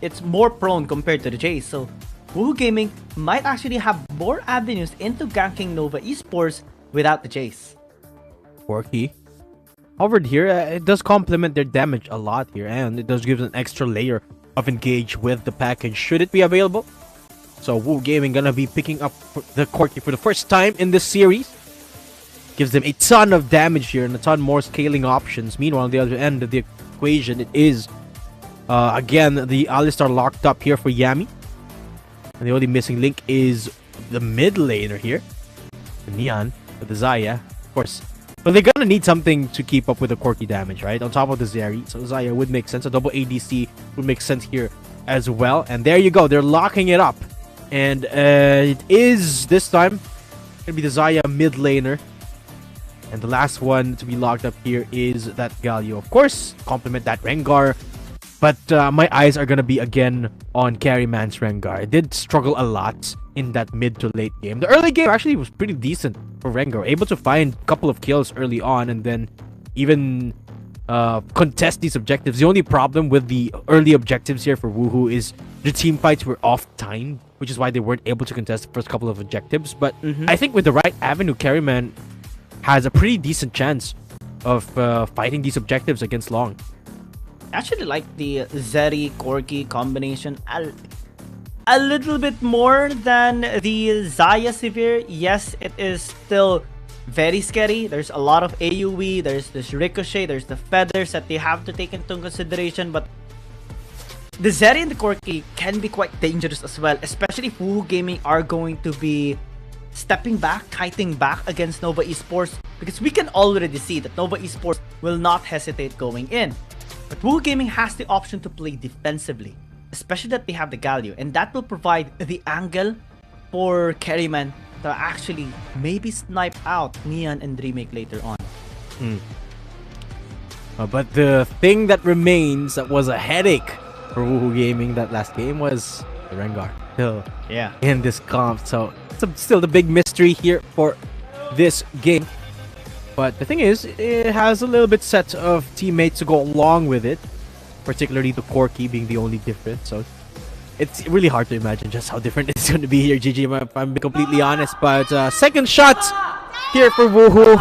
it's more prone compared to the Jace. So Woohoo Gaming might actually have more avenues into ganking Nova Esports without the Jace. Quirky. However, here, it does complement their damage a lot here, and it does give an extra layer of engage with the package should it be available. So Woohoo Gaming gonna be picking up the Quirky for the first time in this series. Gives them a ton of damage here and a ton more scaling options. Meanwhile, on the other end of the equation, it is again the Alistar locked up here for Yami. And the only missing link is the mid laner here. The Neon with the Xayah, of course. But they're gonna need something to keep up with the Quirky damage, right? On top of the Zeri. So Xayah would make sense. A double ADC would make sense here as well. And there you go. They're locking it up. And it is this time gonna be the Xayah mid laner. And the last one to be locked up here is that Galio. Of course, complement that Rengar. But my eyes are going to be again on Carryman's Rengar. It did struggle a lot in that mid to late game. The early game actually was pretty decent for Rengar. Able to find a couple of kills early on and then even contest these objectives. The only problem with the early objectives here for Woohoo is the team fights were off-timed, which is why they weren't able to contest the first couple of objectives. But I think with the right avenue, Carryman has a pretty decent chance of fighting these objectives against Long. Actually like the Zeri Quirky combination a little bit more than the Xayah Severe. Yes, it is still very scary. There's a lot of AoE, there's this ricochet, there's the feathers that they have to take into consideration, but the Zeri and the Quirky can be quite dangerous as well, especially if Woohoo Gaming are going to be stepping back, kiting back against Nova Esports, because we can already see that Nova Esports will not hesitate going in. But Woohoo Gaming has the option to play defensively, especially that they have the Galio, and that will provide the angle for Carryman to actually maybe snipe out Neon and Remake later on. But the thing that remains that was a headache for Woohoo Gaming that last game was the Rengar. Still in this comp, so it's still the big mystery here for this game. But the thing is, it has a little bit set of teammates to go along with it, particularly the Quirky being the only difference. So it's really hard to imagine just how different it's going to be here, GG, if I'm being completely honest. But second shot here for Woohoo.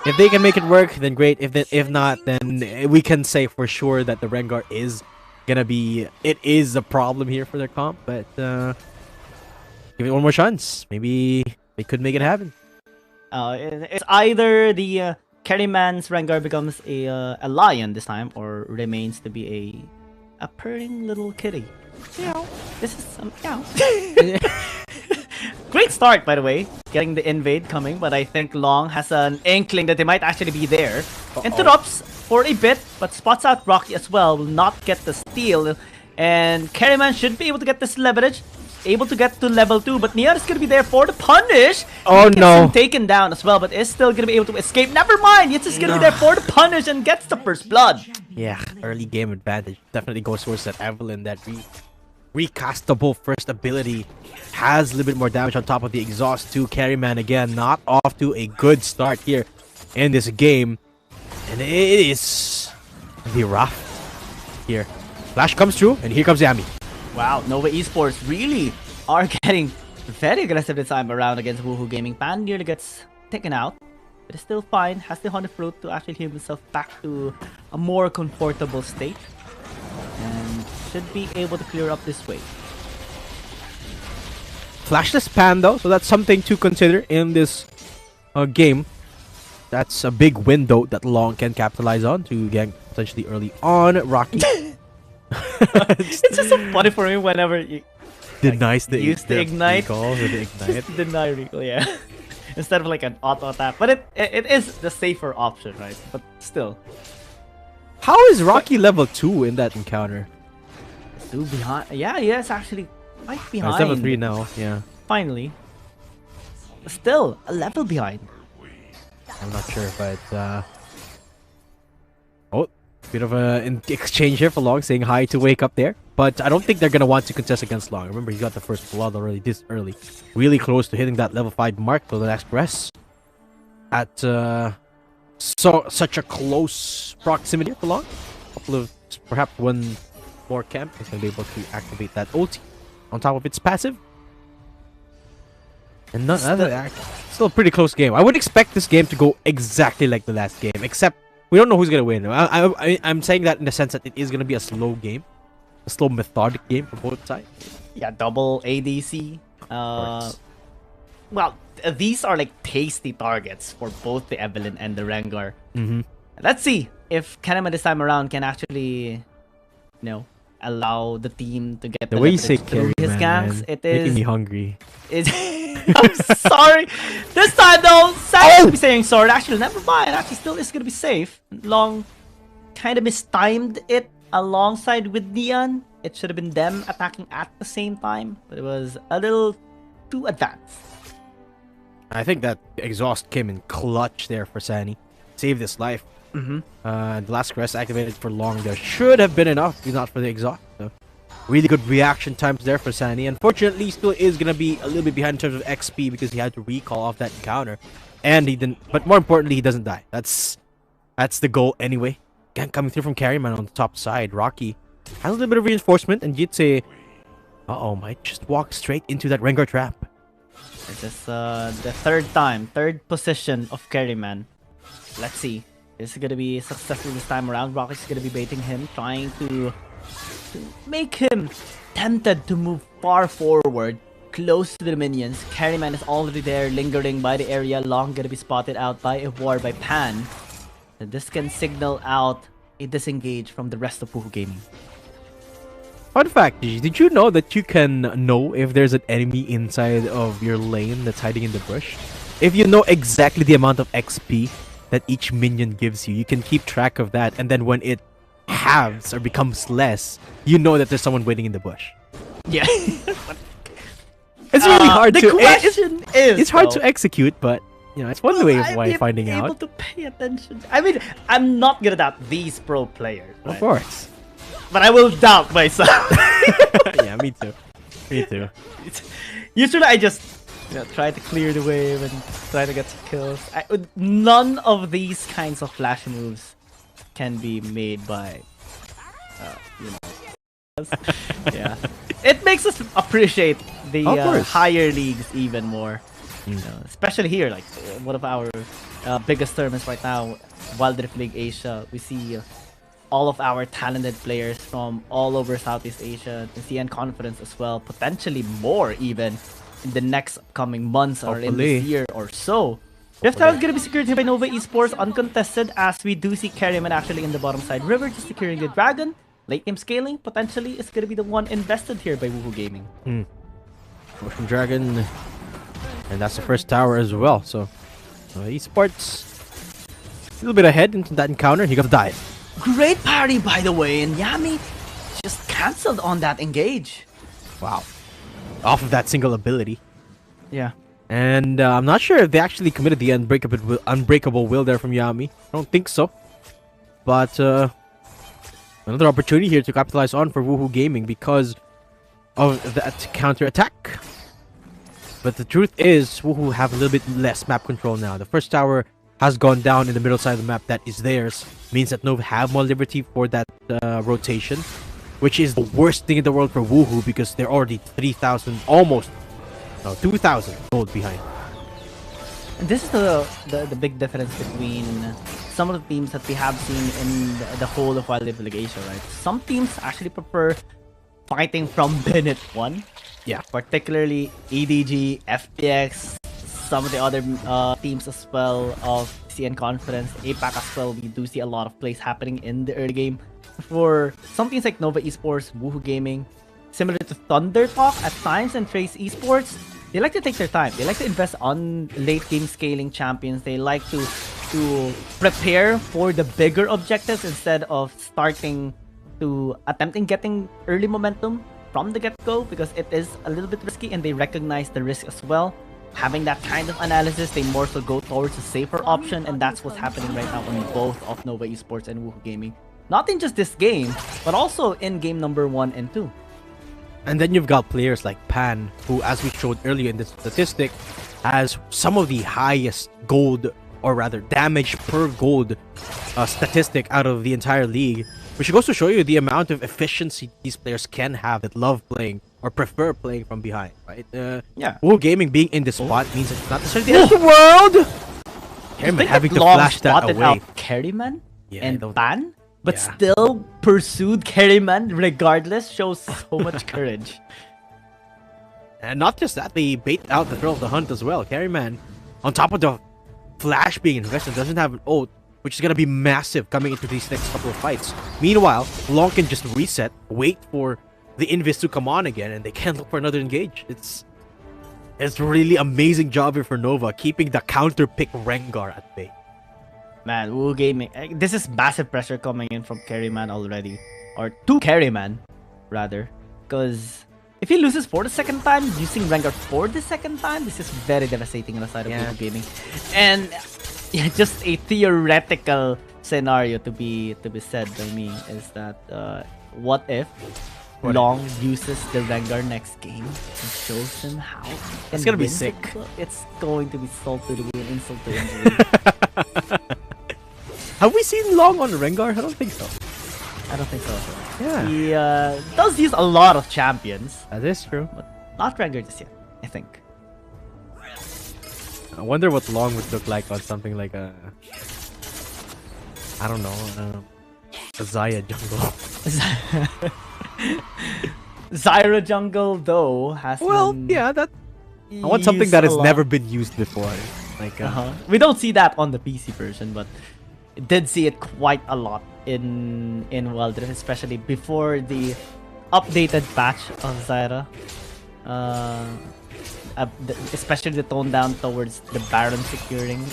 If they can make it work, then great. If not, then we can say for sure that the Rengar is gonna be, it is a problem here for their comp. But give it one more chance. Maybe they could make it happen. It's either the Carryman's Rengar becomes a lion this time, or remains to be a purring little kitty. Meow. This is some meow. Great start, by the way, getting the invade coming, but I think Long has an inkling that they might actually be there. Interrupts for a bit, but spots out Rocky as well, will not get the steal, and Carryman should be able to get this leverage, able to get to level 2, but Neon is going to be there for the punish. Oh no. Him taken down as well, but is still going to be able to escape. Never mind, it's just going to be there for the punish and gets the first blood. Yeah, early game advantage definitely goes towards that Evelyn. That recastable first ability has a little bit more damage on top of the exhaust too. Carryman again not off to a good start here in this game, and it is really rough here. Flash comes through, and here comes Yami. Wow, Nova Esports really are getting very aggressive this time around against Woohoo Gaming. Pan nearly gets taken out, but is still fine. Has the Honey Fruit to actually heal himself back to a more comfortable state, and should be able to clear up this way. Flashless Pan though, so that's something to consider in this game. That's a big window that Long can capitalize on to gank potentially early on. Rocky. It's just so funny for me whenever you denies the use the ignite. Just deny recall, yeah. Instead of like an auto attack, but it is the safer option, right? But still, how is Rocky level 2 in that encounter? 2 behind. Yeah, yes, actually quite behind. It's level 3 now. Yeah. Finally, still a level behind. I'm not sure, but oh, bit of an exchange here for Long, saying hi to Wake Up there. But I don't think they're gonna want to contest against Long. Remember, he got the first blood already this early, really close to hitting that level 5 mark for the next press. At such a close proximity for Long. Couple of perhaps one more camp. He's going to be able to activate that ulti on top of its passive. And still a pretty close game. I would expect this game to go exactly like the last game, except we don't know who's going to win. I'm saying that in the sense that it is going to be a slow game. A slow, methodic game for both sides. Yeah, double ADC. Well, these are like tasty targets for both the Evelynn and the Rengar. Let's see if Kahneman this time around can actually, allow the team to get the way you say through his ganks. It is making me hungry. I'm sorry. This time though, Sam will be saying sorry. Actually, never mind. Actually, still is gonna be safe. Long, kind of mistimed it alongside with Neon. It should have been them attacking at the same time, but it was a little too advanced. I think that exhaust came in clutch there for Sani. Saved his life. The last caress activated for long there should have been enough, if not for the exhaust. So, really good reaction times there for Sani. Unfortunately, he still is gonna be a little bit behind in terms of XP because he had to recall off that encounter, and he didn't. But more importantly, he doesn't die. That's the goal anyway. Again, coming through from Carryman on the top side, Rocky has a little bit of reinforcement, and Jitse, might just walk straight into that Rengar trap. This is the third position of Carryman. Let's see. This is gonna be successful this time around. Rocky's gonna be baiting him, trying to make him tempted to move far forward, close to the minions. Carryman is already there, lingering by the area. Long gonna be spotted out by a ward by Pan. And this can signal out a disengage from the rest of Woohoo Gaming. Fun fact, Gigi, did you know that you can know if there's an enemy inside of your lane that's hiding in the bush? If you know exactly the amount of XP that each minion gives you, you can keep track of that, and then when it halves or becomes less, you know that there's someone waiting in the bush. Yeah. It's really hard the to... question is... It's hard to execute, but, it's one way of finding out. Able to pay attention. I mean, I'm not gonna doubt these pro players. Right? Of course. But I will doubt myself. Yeah, me too. Me too. Usually I just try to clear the wave and try to get some kills. None of these kinds of flash moves can be made by, yeah. It makes us appreciate the higher leagues even more. Especially here, like one of our biggest tournaments right now, Wild Rift League Asia. We see all of our talented players from all over Southeast Asia, the CN Conference as well, potentially more even in the next coming months or in this year or so. Rift Tower is going to be secured here by Nova Esports, uncontested, as we do see Carryman actually in the bottom side. River just securing the Dragon. Late game scaling potentially is going to be the one invested here by Woohoo Gaming. Motion Dragon, and that's the first tower as well. So Esports a little bit ahead into that encounter. He got to die. Great parry, by the way, and Yami just cancelled on that engage. Wow. Off of that single ability. Yeah. And I'm not sure if they actually committed the unbreakable will there from Yami. I don't think so. But another opportunity here to capitalize on for Woohoo Gaming because of that counter attack. But the truth is, Woohoo have a little bit less map control now. The first tower has gone down in the middle side of the map that is theirs. Means that Nova have more liberty for that rotation, which is the worst thing in the world for Woohoo because they're already 3,000, almost 2,000 gold behind. And this is the big difference between some of the teams that we have seen in the whole of Wild Rift League Asia, right? Some teams actually prefer fighting from minute 1. Yeah. Particularly EDG, FPX, some of the other teams as well of CN Conference, APAC as well. We do see a lot of plays happening in the early game. For some teams like Nova Esports, Woohoo Gaming, similar to Thunder Talk at times and Trace Esports, they like to take their time. They like to invest on late game scaling champions. They like to prepare for the bigger objectives instead of attempting getting early momentum from the get-go, because it is a little bit risky and they recognize the risk as well. Having that kind of analysis, they more so go towards a safer option, and that's what's happening right now on both of Nova Esports and Woohoo Gaming. Not in just this game, but also in game number 1 and 2. And then you've got players like Pan, who, as we showed earlier in this statistic, has some of the highest gold, or rather damage per gold statistic out of the entire league. Which goes to show you the amount of efficiency these players can have that love playing or prefer playing from behind, right? Yeah. Woo Gaming being in the spot means it's not necessarily the end of the world. Carryman having to flash that away. Out Carryman and Ban, but Yeah. still pursued Carryman regardless. Shows so much courage. And not just that, they bait out the thrill of the hunt as well. Carryman, on top of the flash being invested, doesn't have an ult, which is going to be massive coming into these next couple of fights. Meanwhile, Long can just reset, wait for the invis to come on again, and they can't look for another engage. It's really amazing job here for Nova, keeping the counter pick Rengar at bay. Man, Woo Gaming. This is massive pressure coming in from Carryman already. Or to Carryman, rather. Because if he loses for the second time, using Rengar for the second time, this is very devastating on the side of Woo Gaming. And yeah, just a theoretical scenario to be said by me is that what if Long uses the Rengar next game and shows him how? It's gonna be sick. It's going to be salt to the wound, insult to injury. Have we seen Long on Rengar? I don't think so. I don't think so. Yeah. He does use a lot of champions. That is true. But not Rengar just yet, I think. I wonder what Long would look like on something like a... I don't know, a Zaya jungle. Zyra jungle though has yeah, that I want something that has never been used before. Like we don't see that on the PC version, but did see it quite a lot in Wild Rift, especially before the updated patch of Zyra. Especially the tone down towards the Baron securing.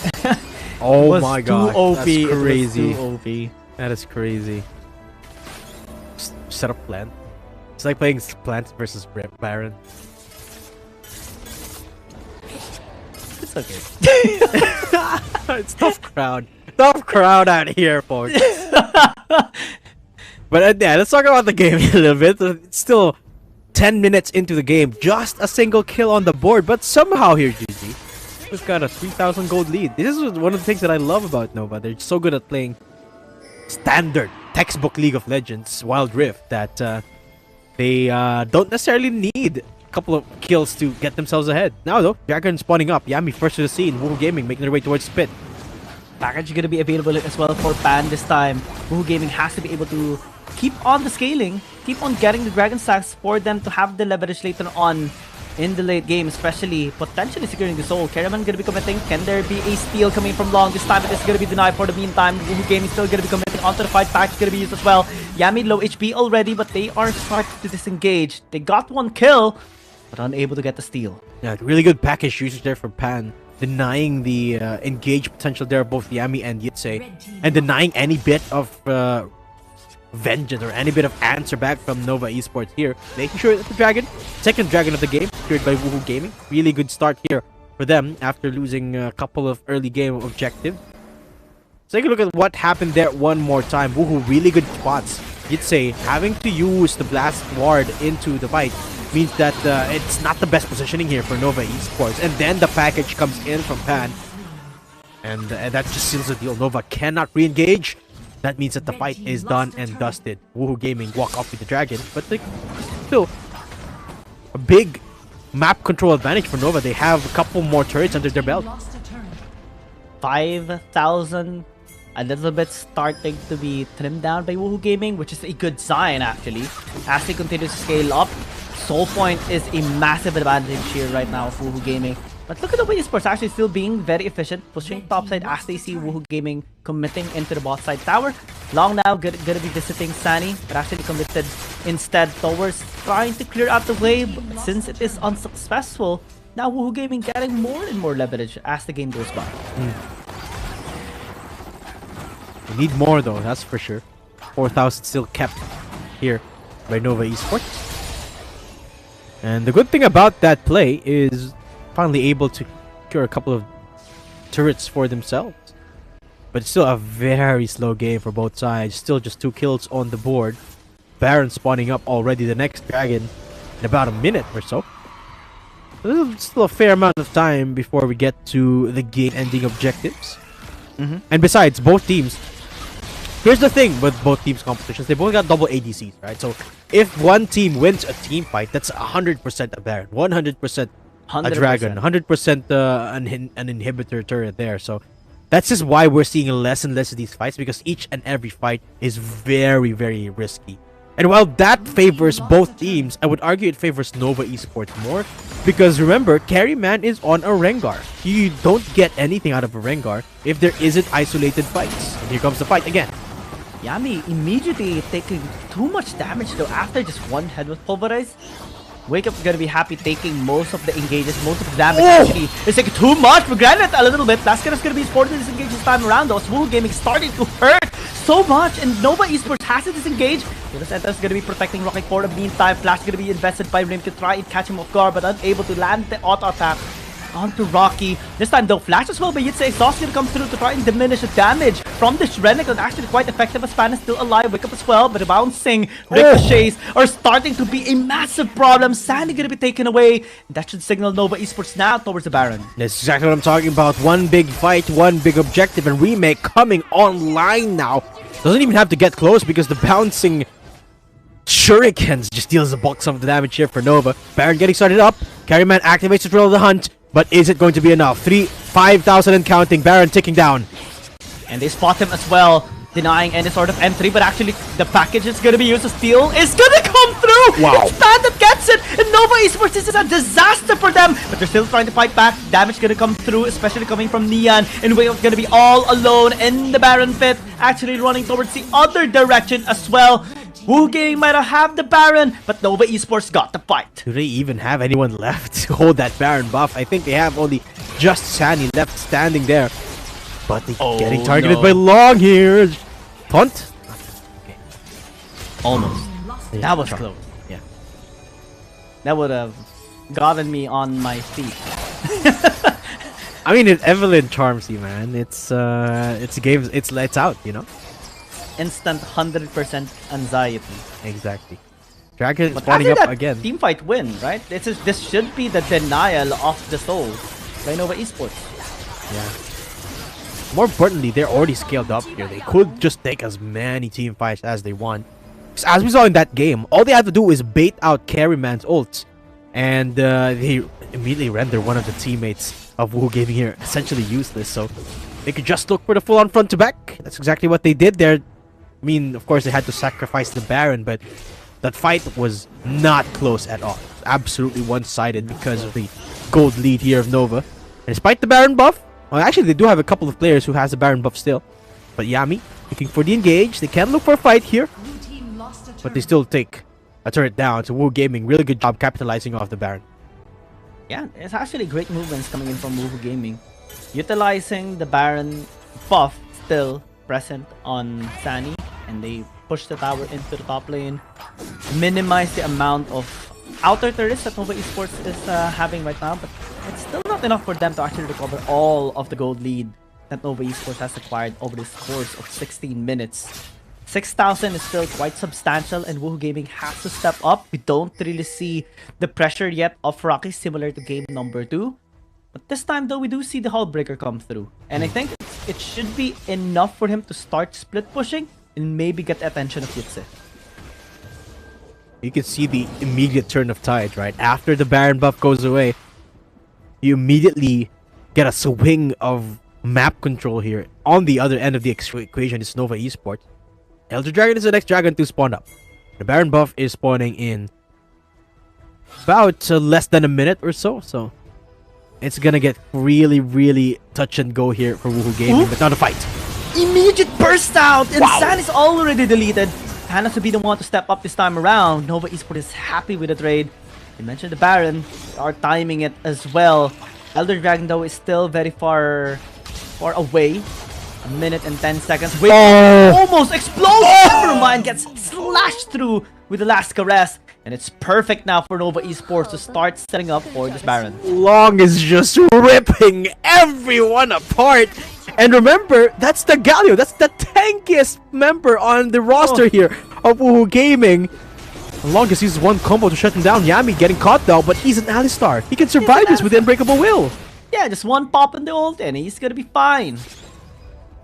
Oh my god, OP. that's crazy. It was too OP. That is crazy. Set up plant. It's like playing Plants versus Baron. It's okay. It's tough crowd. Tough crowd out here, folks. But yeah, let's talk about the game a little bit. It's still 10 minutes into the game. Just a single kill on the board. But somehow here, GG, we've got a 3,000 gold lead. This is one of the things that I love about Nova. They're so good at playing standard textbook League of Legends Wild Rift that they don't necessarily need a couple of kills to get themselves ahead. Now though, Dragon spawning up. Yami first to the scene. Woohoo Gaming making their way towards Spit. Package gonna be available as well for Pan this time. Woohoo Gaming has to be able to keep on the scaling, keep on getting the Dragon stacks for them to have the leverage later on in the late game, especially potentially securing the soul. Carryman gonna be committing. Can there be a steal coming from Long? This time it is gonna be denied for the meantime. Woohoo Gaming still gonna be committing onto the fight. Package gonna be used as well. Yami low HP already, but they are starting to disengage. They got one kill, but unable to get the steal. Yeah, really good package usage there for Pan, denying the engage potential there of both Yami and Yitse, and denying any bit of vengeance or any bit of answer back from Nova Esports here. Making sure that the Dragon, second Dragon of the game, secured by Woohoo Gaming. Really good start here for them after losing a couple of early game objectives. Let's take a look at what happened there one more time. Woohoo, really good spots. Yitse having to use the Blast Ward into the fight means that it's not the best positioning here for Nova Esports. And then the package comes in from Pan. And that just seals the deal. Nova cannot re-engage. That means that the fight is done and dusted. Woohoo Gaming walk off with the Dragon. But still, a big map control advantage for Nova. They have a couple more turrets under their belt. 5,000. A little bit starting to be trimmed down by Woohoo Gaming, which is a good sign actually. As they continue to scale up, Soul Point is a massive advantage here right now for Woohoo Gaming. But look at the way Esports actually still being very efficient, pushing topside as they see Woohoo Gaming committing into the bot side tower. Long now gonna be visiting Sunny, but actually committed instead towards trying to clear out the wave. But since it is unsuccessful, now Woohoo Gaming getting more and more leverage as the game goes by. We need more though, that's for sure. 4,000 still kept here by Nova Esports. And the good thing about that play is finally able to secure a couple of turrets for themselves. But it's still a very slow game for both sides. Still just 2 kills on the board. Baron spawning up already, the next Dragon in about a minute or so. There's still a fair amount of time before we get to the game-ending objectives. And besides, both teams here's the thing with both teams' competitions. They both got double ADCs, right? So if one team wins a team fight, that's 100% a Baron, 100% a Dragon, 100% an inhibitor turret there. So that's just why we're seeing less and less of these fights, because each and every fight is very, very risky. And while that favors both teams, I would argue it favors Nova Esports more. Because remember, Carryman is on a Rengar. You don't get anything out of a Rengar if there isn't isolated fights. And here comes the fight again. Yami immediately taking too much damage though after just one head was pulverized. Wake Up gonna be happy taking most of the engages, most of the damage actually. It's like too much for granted a little bit. Last is gonna be supported to disengage this time around though. Woohoo Gaming starting to hurt so much, and Nova Esports has to disengage. Center is gonna be protecting Rocket for the meantime. Flash is gonna be invested by Rim to try and catch him off guard, but unable to land the auto attack onto Rocky. This time though, Flash as well, but Yitse Exhaust gonna come through to try and diminish the damage from this Renekton. Actually quite effective as Fan is still alive. Wake Up as well, but the bouncing ricochets are starting to be a massive problem. Sandy gonna be taken away. That should signal Nova Esports now towards the Baron. That's exactly what I'm talking about. One big fight, one big objective, and Remake coming online now. Doesn't even have to get close because the bouncing shurikens just deals the bulk of the damage here for Nova. Baron getting started up. Carryman activates the Thrill of the Hunt. But is it going to be enough? 5,000 and counting. Baron ticking down. And they spot him as well, denying any sort of entry. But actually, the package is going to be used to steal is going to come through. Wow. It's Fan that gets it. And Nova Esports, this is a disaster for them. But they're still trying to fight back. Damage going to come through, especially coming from Neon. And we're going to be all alone in the Baron pit. Actually running towards the other direction as well. Woohoo Gaming might have the Baron, but Nova Esports got the fight. Do they even have anyone left to hold that Baron buff? I think they have only just Sunny left standing there. But they're getting targeted by Long here. Punt? Okay. Almost. Yeah, that was close. Yeah. That would have gotten me on my feet. I mean, if Evelyn charms you, man, it's games, it's lights out, you know? Instant 100% anxiety. Exactly. Dragon But spawning after up that again. teamfight win, right? This should be the denial of the soul by Nova Esports. Yeah. More importantly, they're already scaled up here. They could just take as many team fights as they want. As we saw in that game, all they have to do is bait out Carryman's ults, and they immediately render one of the teammates of Woohoo Gaming here essentially useless. So they could just look for the full-on front to back. That's exactly what they did there. I mean, of course, they had to sacrifice the Baron, but that fight was not close at all. Absolutely one-sided because of the gold lead here of Nova. And despite the Baron buff, well, actually, they do have a couple of players who has the Baron buff still. But Yami looking for the engage. They can look for a fight here, but they still take a turret down. So Woohoo Gaming, really good job capitalizing off the Baron. Yeah, it's actually great movements coming in from Woohoo Gaming. Utilizing the Baron buff still present on Sunny, and they push the tower into the top lane, minimize the amount of outer turrets that Nova Esports is having right now, but it's still not enough for them to actually recover all of the gold lead that Nova Esports has acquired over this course of 16 minutes. 6,000 is still quite substantial, and Woohoo Gaming has to step up. We don't really see the pressure yet of Rocky, similar to game number 2. But this time though, we do see the Hullbreaker come through. And I think it should be enough for him to start split pushing and maybe get the attention of Yitse. You can see the immediate turn of tide, right? After the Baron buff goes away, you immediately get a swing of map control here. On the other end of the equation is Nova Esports. Elder Dragon is the next dragon to spawn up. The Baron buff is spawning in about less than a minute or so. So it's gonna get really, really touch and go here for Woohoo Gaming, but not a fight. Immediate burst out, and Wow. San is already deleted. Hannah to be the one to step up this time around. Nova Esports is happy with the trade. You mentioned the Baron, they are timing it as well. Elder Dragon though is still very far away. A minute and 10 seconds. Wait, almost explodes. Nevermind, gets slashed through with the last caress. And it's perfect now for Nova Esports to start setting up for this Baron. Long is just ripping everyone apart. And remember, that's the Galio. That's the tankiest member on the roster here of Woohoo Gaming. Long just uses one combo to shut him down. Yami getting caught though, but he's an Alistar. He can survive this with the Unbreakable Will. Yeah, just one pop in the ult and he's gonna be fine.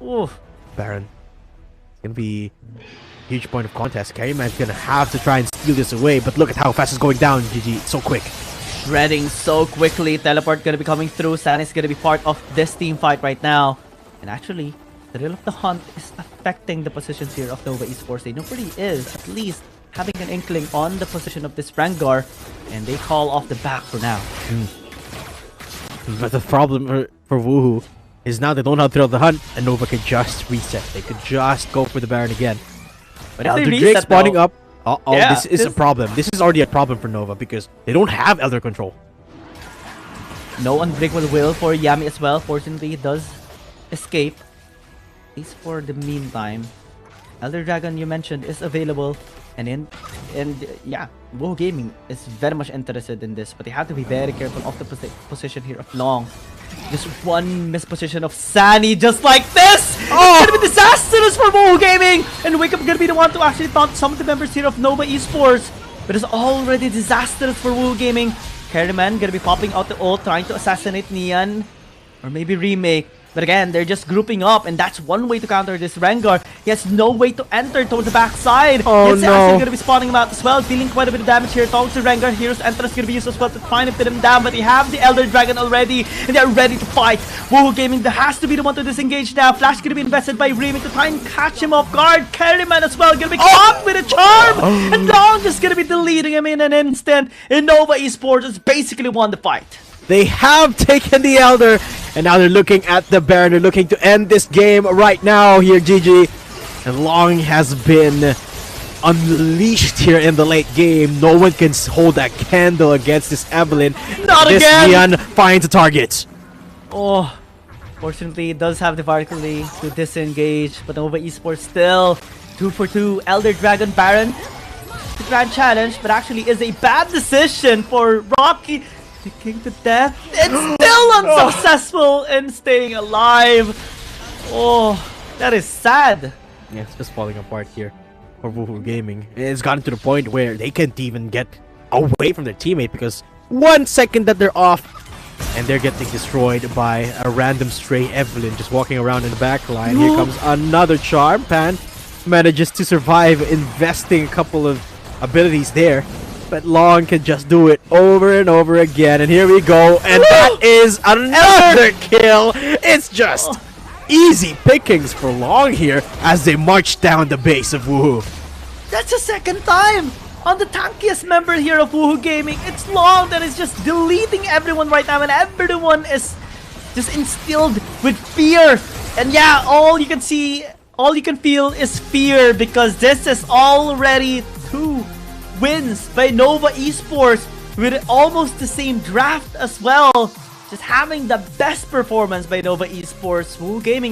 Ooh. Baron. Gonna be a huge point of contest. Carryman's gonna have to try and steal this away, but look at how fast it's going down, GG. It's so quick. Shredding so quickly. Teleport gonna be coming through. Sunny's gonna be part of this team fight right now. And actually, the Thrill of the Hunt is affecting the positions here of Nova Esports. They know where he is, at least having an inkling on the position of this Rengar. And they call off the back for now. But the problem for Woohoo is now they don't have Thrill of the Hunt, and Nova could just reset. They could just go for the Baron again. But if they Elder Drake reset spawning now, up. Uh-oh, yeah, this is a problem. This is already a problem for Nova because they don't have Elder Control. no unbreakable will for Yami as well. Fortunately, he does escape. At least for the meantime. Elder Dragon, you mentioned, is available. And yeah, Woohoo Gaming is very much interested in this. But they have to be very careful of the position here of Long. Just one misposition of Sunny just like this! Oh! It's gonna be disastrous for Woohoo Gaming! And Wake Up gonna be the one to actually taunt some of the members here of Nova Esports. But it's already disastrous for Woohoo Gaming. Carryman gonna be popping out the ult, trying to assassinate Nian. Or maybe Remake. But again, they're just grouping up, and that's one way to counter this Rengar. He has no way to enter towards the backside. Oh It's no! actually gonna be spawning him out as well, dealing quite a bit of damage here towards the Rengar. Hero's Entrance gonna be used as well to try and pin him down, but they have the Elder Dragon already, and they're ready to fight. Woohoo Gaming has to be the one to disengage now. Flash gonna be invested by Remake to try and catch him off guard. Carryman as well gonna be caught with a charm, and Long just gonna be deleting him in an instant. And Nova Esports has basically won the fight. They have taken the Elder, and now they're looking at the Baron. They're looking to end this game right now here, GG. And Long has been unleashed here in the late game. No one can hold that candle against this Evelyn. Not this again! Nian finds a target. Oh, fortunately, it does have the vertically to disengage, but Nova Esports still 2 for 2. Elder Dragon Baron, the grand challenge, but actually is a bad decision for Rocky. Ticking to death. It's still unsuccessful in staying alive. Oh, that is sad. Yeah, it's just falling apart here for Woohoo Gaming. It's gotten to the point where they can't even get away from their teammate because 1 second that they're off and they're getting destroyed by a random stray Evelyn just walking around in the back line. Here comes another charm. Pan manages to survive, investing a couple of abilities there. But Long can just do it over and over again. And here we go. And that is another kill. It's just easy pickings for Long here as they march down the base of Woohoo. That's the second time on the tankiest member here of Woohoo Gaming. It's Long that is just deleting everyone right now. And everyone is just instilled with fear. And yeah, all you can feel is fear because this is already 2 wins by Nova Esports with almost the same draft as well. Just having the best performance by Nova Esports. Woohoo Gaming